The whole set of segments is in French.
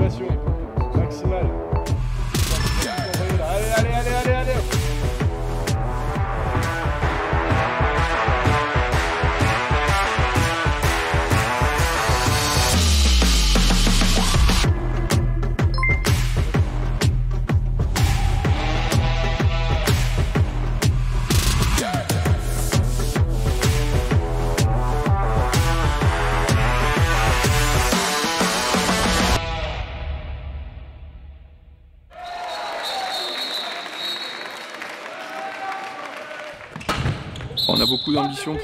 motivation maximale. Allez, allez, allez, allez, allez. On a beaucoup d'ambition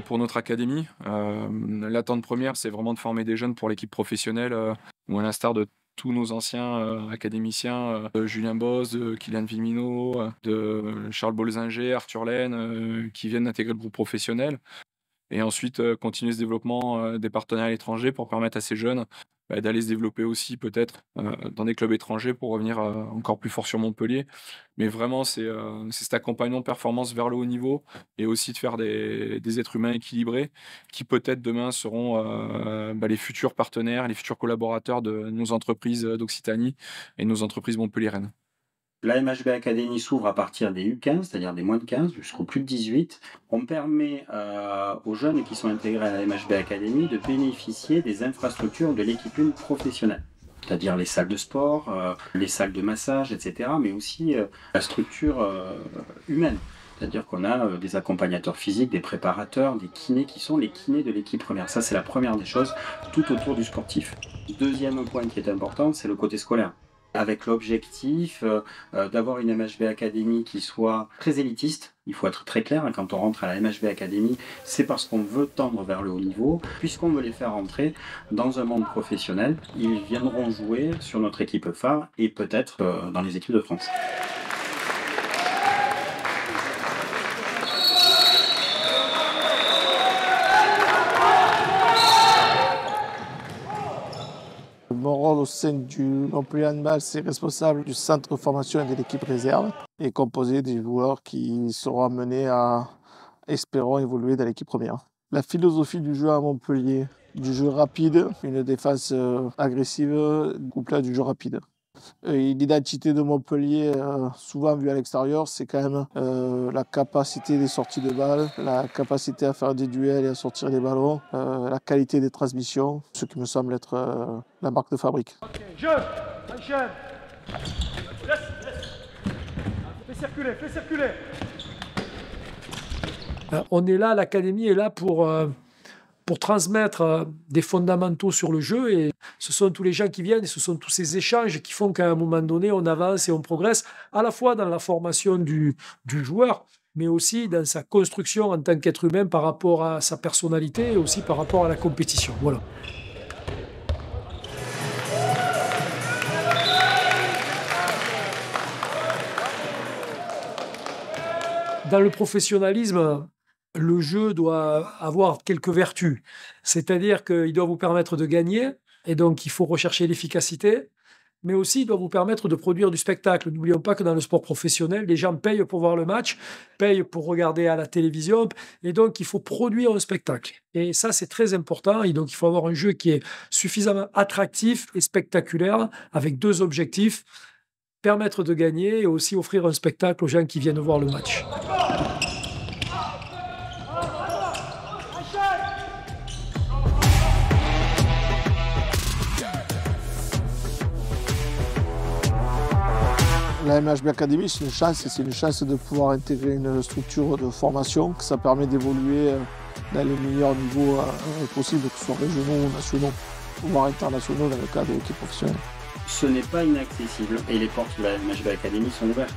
pour notre académie. L'attente première, c'est vraiment de former des jeunes pour l'équipe professionnelle, où à l'instar de tous nos anciens académiciens, Julien Boz, de Kylian Vimino, de Charles Bolzinger, Arthur Laine, qui viennent intégrer le groupe professionnel. Et ensuite, continuer ce développement des partenaires à l'étranger pour permettre à ces jeunes d'aller se développer aussi peut-être dans des clubs étrangers pour revenir encore plus fort sur Montpellier. Mais vraiment, c'est cet accompagnement de performance vers le haut niveau et aussi de faire des êtres humains équilibrés qui peut-être demain seront les futurs partenaires, les futurs collaborateurs de nos entreprises d'Occitanie et nos entreprises montpelliéraines. La MHB Academy s'ouvre à partir des U15, c'est-à-dire des moins de 15 jusqu'au plus de 18. On permet aux jeunes qui sont intégrés à la MHB Academy de bénéficier des infrastructures de l'équipe 1 professionnelle, c'est-à-dire les salles de sport, les salles de massage, etc., mais aussi la structure humaine. C'est-à-dire qu'on a des accompagnateurs physiques, des préparateurs, des kinés qui sont les kinés de l'équipe première. Ça, c'est la première des choses, tout autour du sportif. Deuxième point qui est important, c'est le côté scolaire. Avec l'objectif d'avoir une MHB Academy qui soit très élitiste. Il faut être très clair, quand on rentre à la MHB Academy, c'est parce qu'on veut tendre vers le haut niveau, puisqu'on veut les faire entrer dans un monde professionnel. Ils viendront jouer sur notre équipe phare et peut-être dans les équipes de France. Mon rôle au sein du Montpellier Handball, c'est responsable du centre de formation et de l'équipe réserve et composé des joueurs qui seront amenés à, espérons, évoluer dans l'équipe première. La philosophie du jeu à Montpellier, du jeu rapide, une défense agressive, couplée à du jeu rapide. L'identité de Montpellier, souvent vue à l'extérieur, c'est quand même la capacité des sorties de balles, la capacité à faire des duels et à sortir des ballons, la qualité des transmissions, ce qui me semble être la marque de fabrique. Ok, jeu, enchaîne. Laisse. Fais circuler, fais circuler. On est là, l'académie est là pour transmettre des fondamentaux sur le jeu, et ce sont tous les gens qui viennent et ce sont tous ces échanges qui font qu'à un moment donné on avance et on progresse à la fois dans la formation du joueur, mais aussi dans sa construction en tant qu'être humain par rapport à sa personnalité et aussi par rapport à la compétition. Voilà. Dans le professionnalisme, le jeu doit avoir quelques vertus. C'est-à-dire qu'il doit vous permettre de gagner, et donc il faut rechercher l'efficacité, mais aussi il doit vous permettre de produire du spectacle. N'oublions pas que dans le sport professionnel, les gens payent pour voir le match, payent pour regarder à la télévision, et donc il faut produire un spectacle. Et ça, c'est très important, et donc il faut avoir un jeu qui est suffisamment attractif et spectaculaire, avec deux objectifs, permettre de gagner et aussi offrir un spectacle aux gens qui viennent voir le match. La MHB Academy, c'est une chance de pouvoir intégrer une structure de formation, que ça permet d'évoluer dans les meilleurs niveaux possibles, que ce soit régionaux ou nationaux, voire internationaux dans le cadre de l'équipe professionnelle. Ce n'est pas inaccessible et les portes de la MHB Academy sont ouvertes.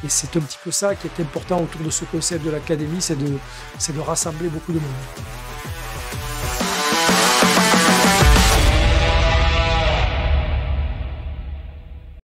Et c'est un petit peu ça qui est important autour de ce concept de l'académie, c'est de rassembler beaucoup de monde.